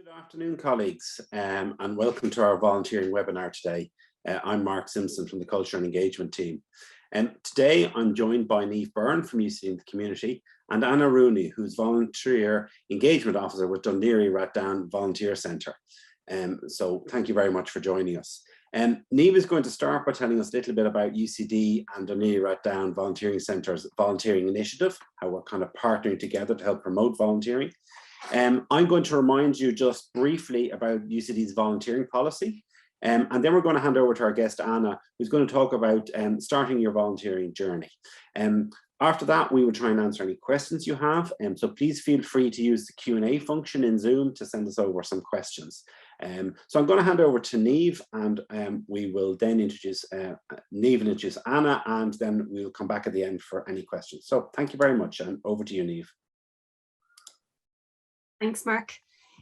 Good afternoon, colleagues, and welcome to our volunteering webinar today. I'm Mark Simpson from the Culture and Engagement team. Today I'm joined by Niamh Byrne from UCD in the Community and Anna Rooney, who's Volunteer Engagement Officer with Laoighaire Rathdown Volunteer Centre. So thank you very much for joining us. Niamh is going to start by telling us a little bit about UCD and Laoighaire Rathdown Volunteering Centre's volunteering initiative, how we're kind of partnering together to help promote volunteering. I'm going to remind you just briefly about UCD's volunteering policy, and then we're going to hand over to our guest Anna, who's going to talk about starting your volunteering journey. After that, we will try and answer any questions you have, so please feel free to use the Q&A function in Zoom to send us over some questions. So I'm going to hand over to Niamh, and we will then introduce Anna, and then we'll come back at the end for any questions. So thank you very much, and over to you, Niamh. Thanks, Mark.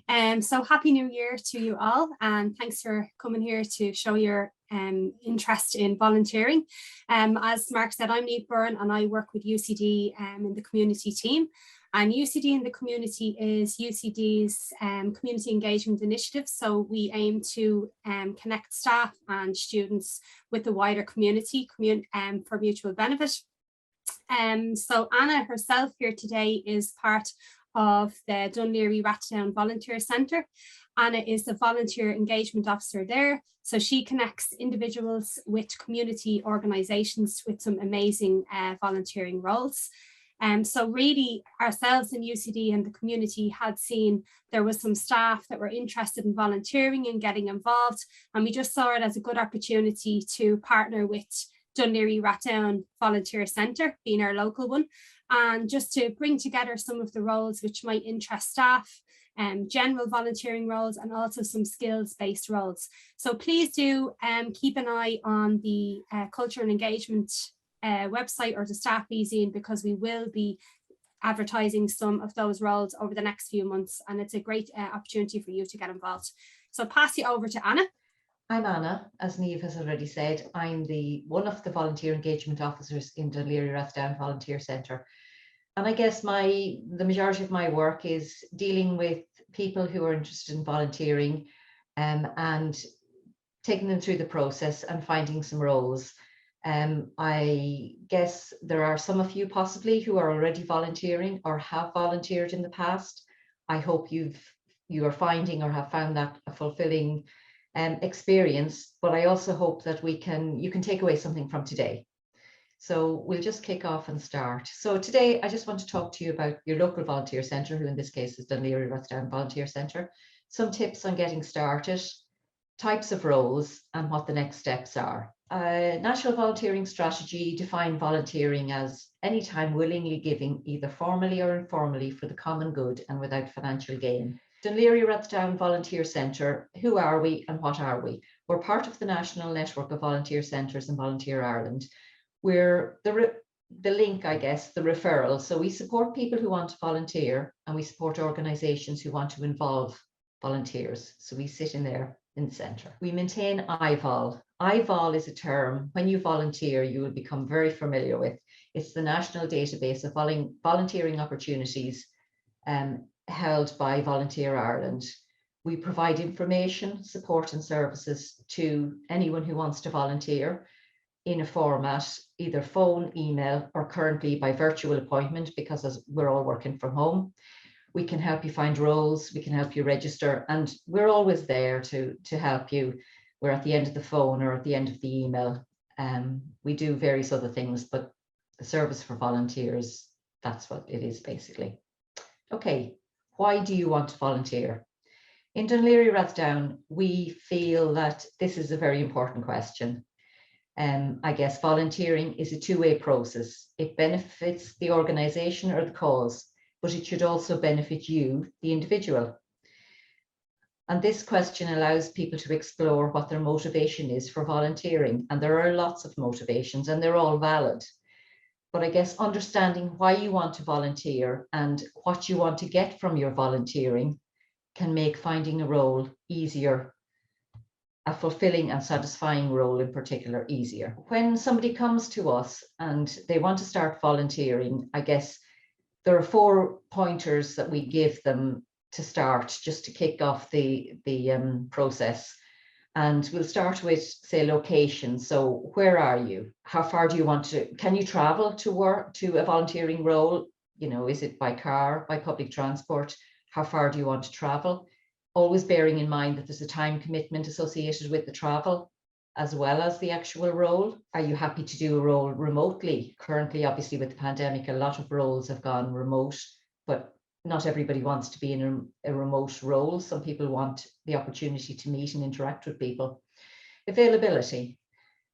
So happy New Year to you all, and thanks for coming here to show your interest in volunteering. As Mark said, I'm Niamh Byrne and I work with UCD in the community team. And UCD in the Community is UCD's community engagement initiative. So we aim to connect staff and students with the wider community for mutual benefit. So Anna herself here today is part of the Laoighaire Rathdown Volunteer Centre. Anna is the volunteer engagement officer there. So she connects individuals with community organisations with some amazing volunteering roles. So really ourselves in UCD and the community had seen there was some staff that were interested in volunteering and getting involved. And we just saw it as a good opportunity to partner with Laoighaire Rathdown Volunteer Centre, being our local one, and just to bring together some of the roles which might interest staff, general volunteering roles, and also some skills-based roles. So please do keep an eye on the Culture and Engagement website or the staff e-zine, because we will be advertising some of those roles over the next few months, and it's a great opportunity for you to get involved. So pass you over to Anna. I'm Anna, as Niamh has already said. I'm one of the volunteer engagement officers in the Laoighaire Rathdown Volunteer Centre. And I guess the majority of my work is dealing with people who are interested in volunteering and taking them through the process and finding some roles. I guess there are some of you possibly who are already volunteering or have volunteered in the past. I hope you are finding or have found that a fulfilling experience, but I also hope that you can take away something from today. So we'll just kick off and start. So today I just want to talk to you about your local volunteer centre, who in this case is the Laoighaire Rathdown Volunteer Centre, some tips on getting started, types of roles, and what the next steps are. A national volunteering strategy defined volunteering as any time willingly giving, either formally or informally, for the common good and without financial gain. Laoighaire Rathdown Volunteer Centre, who are we and what are we? We're part of the national network of volunteer centres in Volunteer Ireland. We're the link, I guess, the referral. So we support people who want to volunteer, and we support organisations who want to involve volunteers. So we sit in there in the centre. We maintain IVOL. IVOL is a term, when you volunteer, you will become very familiar with. It's the national database of volunteering opportunities held by Volunteer Ireland. We provide information, support and services to anyone who wants to volunteer in a format, either phone, email, or currently by virtual appointment, because as we're all working from home. We can help you find roles, we can help you register, and we're always there to help you. We're at the end of the phone or at the end of the email. We do various other things, but the service for volunteers, that's what it is basically. Okay. Why do you want to volunteer? In Laoighaire Rathdown, we feel that this is a very important question. I guess volunteering is a two-way process. It benefits the organisation or the cause, but it should also benefit you, the individual. And this question allows people to explore what their motivation is for volunteering. And there are lots of motivations and they're all valid. But I guess understanding why you want to volunteer and what you want to get from your volunteering can make finding a role easier, a fulfilling and satisfying role in particular easier. When somebody comes to us and they want to start volunteering, I guess there are 4 pointers that we give them to start, just to kick off the process. And we'll start with, say, location. So where are you? How far do you want to, can you travel to work, to a volunteering role? You know, is it by car, by public transport? How far do you want to travel? Always bearing in mind that there's a time commitment associated with the travel as well as the actual role. Are you happy to do a role remotely? Currently, obviously, with the pandemic, a lot of roles have gone remote, but not everybody wants to be in a remote role. Some people want the opportunity to meet and interact with people. Availability.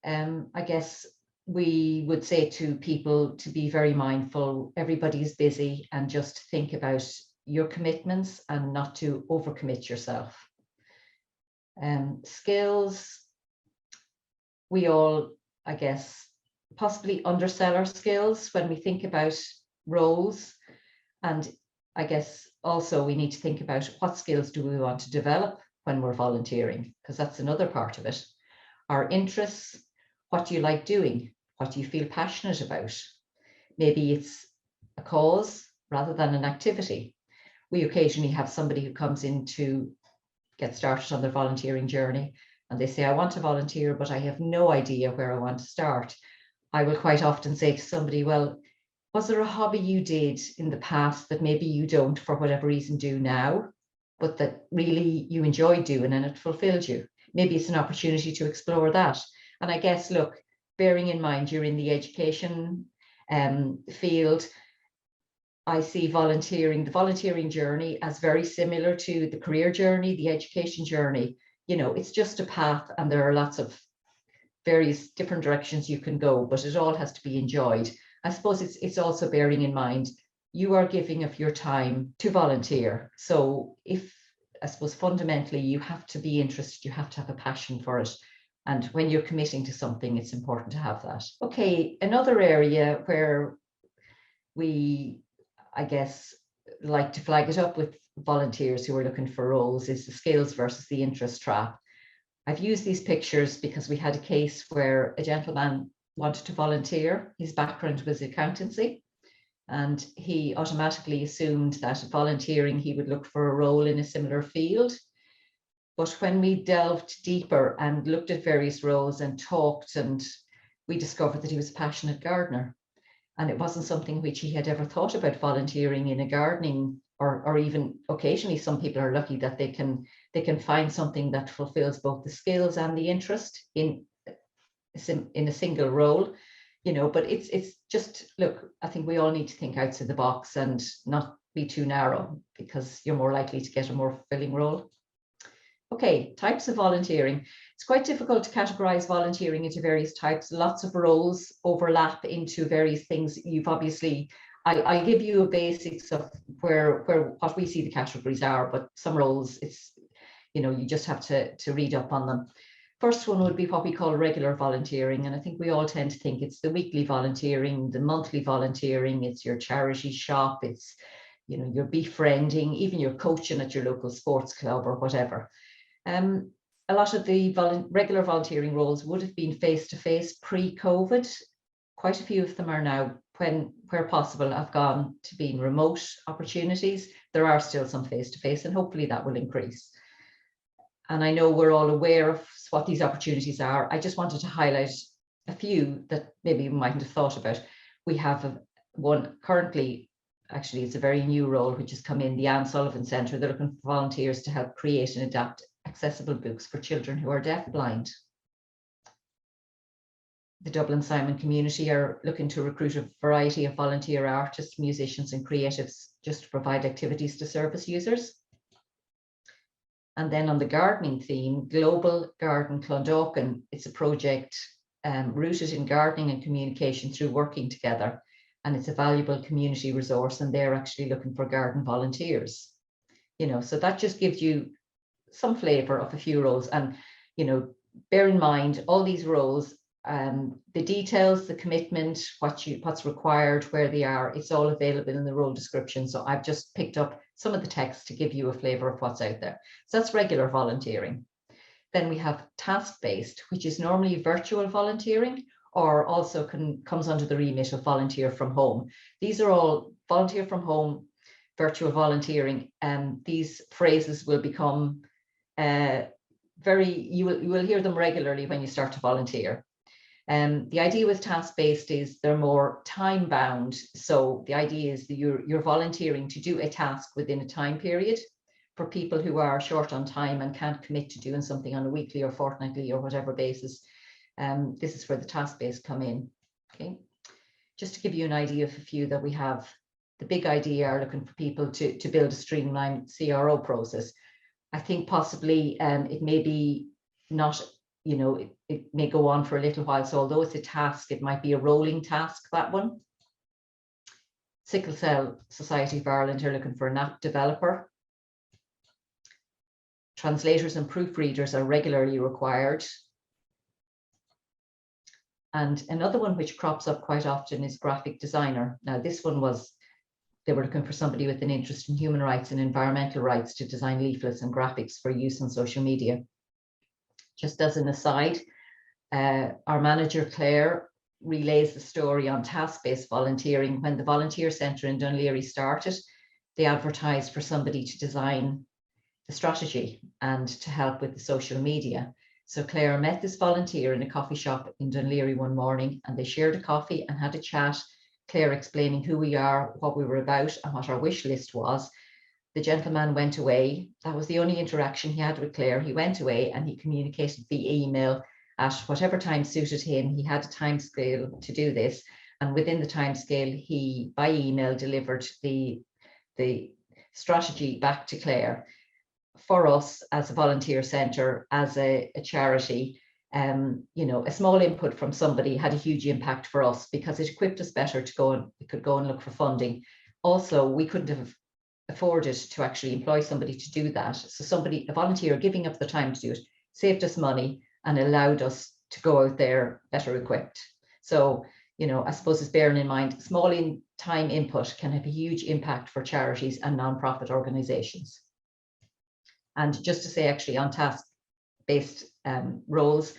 I guess we would say to people to be very mindful. Everybody is busy, and just think about your commitments and not to overcommit yourself. Skills. We all, I guess, possibly undersell our skills when we think about roles. And I guess also we need to think about what skills do we want to develop when we're volunteering, because that's another part of it. Our interests, what do you like doing? What do you feel passionate about? Maybe it's a cause rather than an activity. We occasionally have somebody who comes in to get started on their volunteering journey, and they say, I want to volunteer, but I have no idea where I want to start. I will quite often say to somebody, well, was there a hobby you did in the past that maybe you don't, for whatever reason, do now, but that really you enjoyed doing and it fulfilled you? Maybe it's an opportunity to explore that. And I guess, look, bearing in mind you're in the education field, I see volunteering, the volunteering journey, as very similar to the career journey, the education journey. You know, it's just a path, and there are lots of various different directions you can go, but it all has to be enjoyed. I suppose it's also bearing in mind you are giving of your time to volunteer. So if, I suppose fundamentally you have to be interested, you have to have a passion for it. And when you're committing to something, it's important to have that. Okay, another area where we, I guess, like to flag it up with volunteers who are looking for roles is the skills versus the interest trap. I've used these pictures because we had a case where a gentleman wanted to volunteer. His background was accountancy, and he automatically assumed that volunteering, he would look for a role in a similar field. But when we delved deeper and looked at various roles and talked, and we discovered that he was a passionate gardener. And it wasn't something which he had ever thought about, volunteering in a gardening, or even occasionally some people are lucky that they can find something that fulfills both the skills and the interest in a single role, you know. But it's just, look, I think we all need to think outside the box and not be too narrow, because you're more likely to get a more fulfilling role. Okay, types of volunteering. It's quite difficult to categorize volunteering into various types. Lots of roles overlap into various things. You've obviously, I'll give you a basics of where what we see the categories are, but some roles, it's, you know, you just have to read up on them. First one would be what we call regular volunteering. And I think we all tend to think it's the weekly volunteering, the monthly volunteering, it's your charity shop, it's, you know, your befriending, even your coaching at your local sports club or whatever. A lot of the regular volunteering roles would have been face-to-face pre-COVID. Quite a few of them are now, where possible, have gone to being remote opportunities. There are still some face-to-face, and hopefully that will increase. And I know we're all aware of what these opportunities are. I just wanted to highlight a few that maybe you mightn't have thought about. We have one currently, actually it's a very new role which has come in, the Anne Sullivan Centre. They're looking for volunteers to help create and adapt accessible books for children who are deafblind. The Dublin Simon community are looking to recruit a variety of volunteer artists, musicians and creatives just to provide activities to service users. And then on the gardening theme, Global Garden Clondalkin, it's a project rooted in gardening and communication through working together. And it's a valuable community resource, and they're actually looking for garden volunteers. You know, so that just gives you some flavor of a few roles. And, you know, bear in mind all these roles, the details, the commitment, what's required, where they are, it's all available in the role description. So I've just picked up some of the text to give you a flavor of what's out there. So that's regular volunteering. Then we have task-based, which is normally virtual volunteering, or also comes under the remit of volunteer from home. These are all volunteer from home, virtual volunteering, these phrases will become you will hear them regularly when you start to volunteer. The idea with task-based is they're more time-bound. So the idea is that you're volunteering to do a task within a time period. For people who are short on time and can't commit to doing something on a weekly or fortnightly or whatever basis, this is where the task-based come in. Okay, just to give you an idea of a few that we have, the big idea are looking for people to build a streamlined CRO process. I think possibly it may be not, you know, it may go on for a little while. So although it's a task, it might be a rolling task, that one. Sickle Cell Society of Ireland are looking for an app developer. Translators and proofreaders are regularly required. And another one which crops up quite often is graphic designer. Now this one was, they were looking for somebody with an interest in human rights and environmental rights to design leaflets and graphics for use on social media. Just as an aside, our manager Claire relays the story on task-based volunteering. When the Volunteer Centre in Dún Laoghaire started, they advertised for somebody to design the strategy and to help with the social media. So Claire met this volunteer in a coffee shop in Dún Laoghaire one morning, and they shared a coffee and had a chat, Claire explaining who we are, what we were about and what our wish list was. The gentleman went away. That was the only interaction he had with Claire. He went away and he communicated via email at whatever time suited him. He had a time scale to do this, and within the time scale, he by email delivered the strategy back to Claire. For us as a volunteer centre, as a charity, you know, a small input from somebody had a huge impact for us because it equipped us better to go and look for funding. Also, we couldn't have afforded to actually employ somebody to do that. So a volunteer giving up the time to do it, saved us money and allowed us to go out there better equipped. So, you know, I suppose it's bearing in mind, small time input can have a huge impact for charities and non-profit organisations. And just to say, actually, on task-based roles,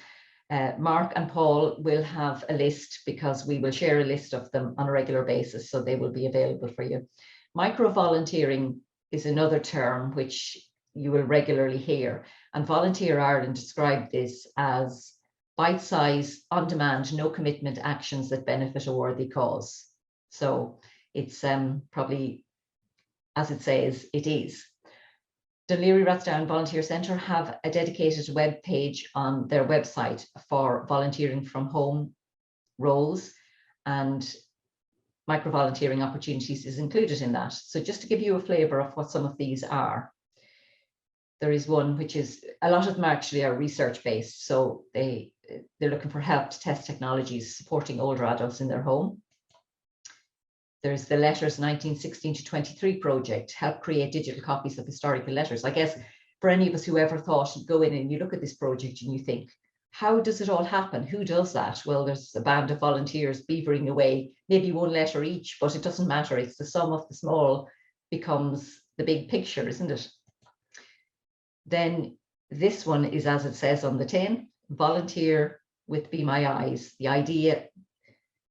Mark and Paul will have a list, because we will share a list of them on a regular basis, so they will be available for you. Micro-volunteering is another term which you will regularly hear, and Volunteer Ireland described this as bite-size, on-demand, no-commitment actions that benefit a worthy cause. So it's probably, as it says, it is. The Laoighaire Rathdown Volunteer Centre have a dedicated web page on their website for volunteering from home roles, and micro-volunteering opportunities is included in that. So just to give you a flavour of what some of these are, there is one which is, a lot of them actually are research-based, so they're looking for help to test technologies supporting older adults in their home. There's the Letters 1916 to 23 project, help create digital copies of historical letters. I guess for any of us who ever thought, you go in and you look at this project and you think, how does it all happen? Who does that? Well, there's a band of volunteers beavering away, maybe one letter each, but it doesn't matter. It's the sum of the small becomes the big picture, isn't it? Then this one is, as it says on the tin, volunteer with Be My Eyes. The idea,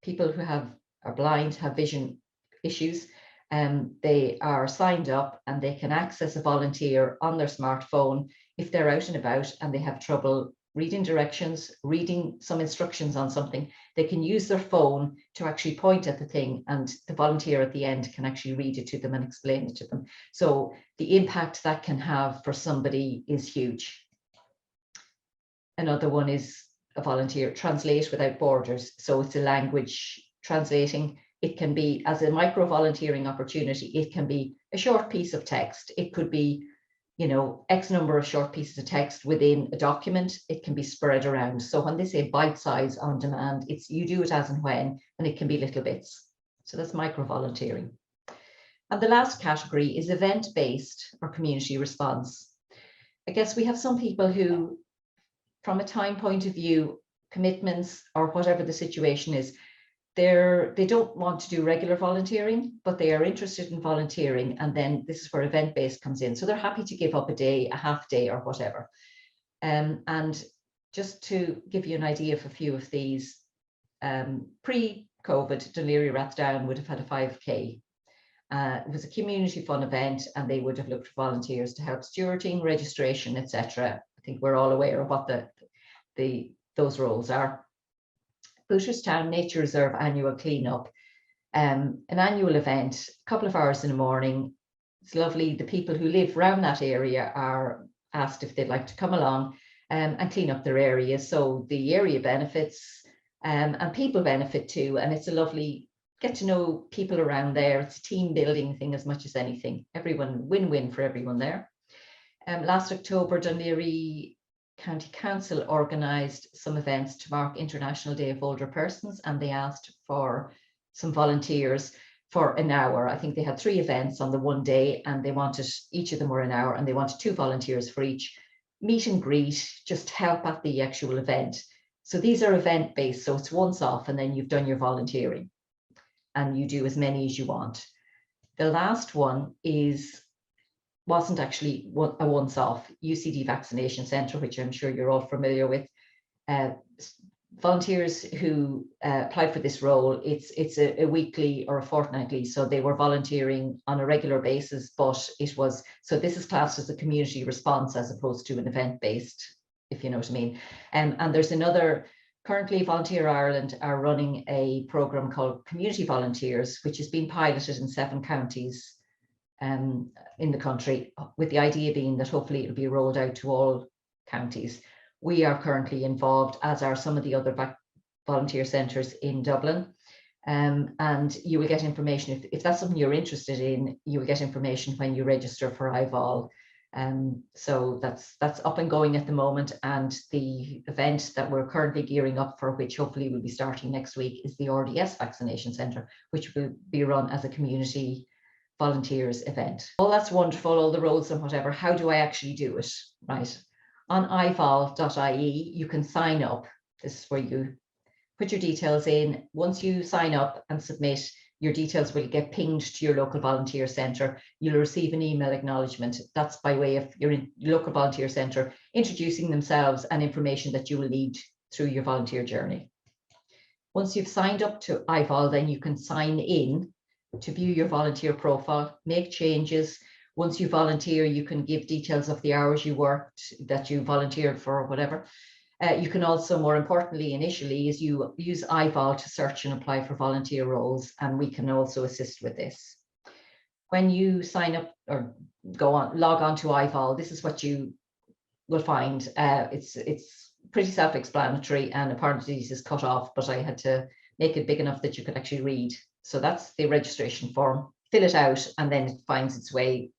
people who are blind, have vision issues, they are signed up and they can access a volunteer on their smartphone if they're out and about and they have trouble reading directions, reading some instructions on something. They can use their phone to actually point at the thing, and the volunteer at the end can actually read it to them and explain it to them. So the impact that can have for somebody is huge. Another one is a volunteer, Translate Without Borders. So it's a language translating. It can be, as a micro volunteering opportunity, it can be a short piece of text. It could be, you know, X number of short pieces of text within a document. It can be spread around. So when they say bite size on demand, it's you do it as and when, and it can be little bits. So that's micro volunteering. And the last category is event-based or community response. I guess we have some people who, from a time point of view, commitments or whatever the situation is, they don't want to do regular volunteering, but they are interested in volunteering, and then this is where event-based comes in. So they're happy to give up a day, a half day or whatever. And just to give you an idea of a few of these, pre-COVID, Dún Laoghaire Rathdown would have had a 5K, It was a community fun event, and they would have looked for volunteers to help stewarding, registration, etc. I think we're all aware of what those roles are. Booterstown Nature Reserve annual cleanup, an annual event, a couple of hours in the morning. It's lovely. The people who live around that area are asked if they'd like to come along and clean up their area. So the area benefits and people benefit too. And it's a lovely get to know people around there. It's a team building thing as much as anything. Everyone, win-win for everyone there. Last October, Dún Laoghaire County Council organised some events to mark International Day of Older Persons, and they asked for some volunteers for an hour. I think they had 3 events on the one day, and they wanted, each of them were an hour, and they wanted 2 volunteers for each. Meet and greet, just help at the actual event. So these are event based, so it's once off and then you've done your volunteering and you do as many as you want. The last one wasn't actually a once off. UCD Vaccination Centre, which I'm sure you're all familiar with. Volunteers who applied for this role, it's a weekly or a fortnightly, so they were volunteering on a regular basis, but so this is classed as a community response as opposed to an event based, if you know what I mean. And there's another, currently Volunteer Ireland are running a program called Community Volunteers, which has been piloted in 7 counties in the country, with the idea being that hopefully it'll be rolled out to all counties. We are currently involved, as are some of the other volunteer centres in Dublin. And you will get information, if that's something you're interested in, you will get information when you register for IVOL. So that's up and going at the moment. And the event that we're currently gearing up for, which hopefully will be starting next week, is the RDS Vaccination Centre, which will be run as a community volunteers event. All that's wonderful, all the roles and whatever. How do I actually do it? Right. On ivol.ie, you can sign up. This is where you put your details in. Once you sign up and submit, your details will get pinged to your local volunteer centre. You'll receive an email acknowledgement. That's by way of your local volunteer centre introducing themselves and information that you will need through your volunteer journey. Once you've signed up to IVOL, then you can sign in to view your volunteer profile, make changes. Once you volunteer, you can give details of the hours you worked, that you volunteered for, or whatever. You can also, more importantly, initially, is you use IVOL to search and apply for volunteer roles, and we can also assist with this. When you sign up or log on to IVOL, this is what you will find. It's pretty self-explanatory, and apparently this is cut off, but I had to make it big enough that you could actually read. So that's the registration form. Fill it out, and then it finds its way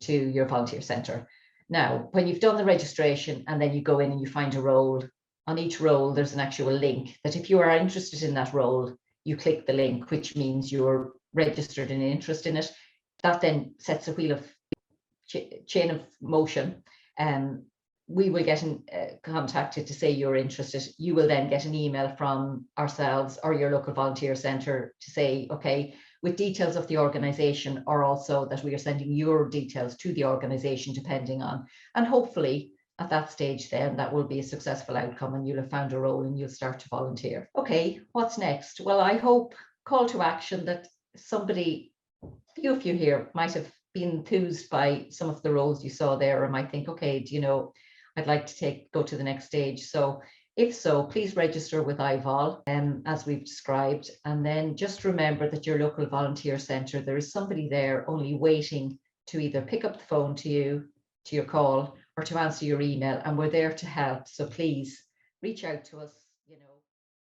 to your volunteer centre. Now, when you've done the registration and then you go in and you find a role, on each role there's an actual link that if you are interested in that role, you click the link, which means you're registered and interest in it. That then sets a wheel of chain of motion. We will get contacted to say you're interested. You will then get an email from ourselves or your local volunteer centre to say, okay, with details of the organisation, or also that we are sending your details to the organisation depending on, and hopefully at that stage then that will be a successful outcome and you'll have found a role and you'll start to volunteer. Okay, what's next? Well, I hope, call to action, that somebody, few of you here might have been enthused by some of the roles you saw there, or might think, okay, do you know, I'd like to go to the next stage. So if so, please register with IVOL as we've described. And then just remember that your local volunteer centre, there is somebody there only waiting to either pick up the phone to you, to your call, or to answer your email. And we're there to help. So please reach out to us, you know.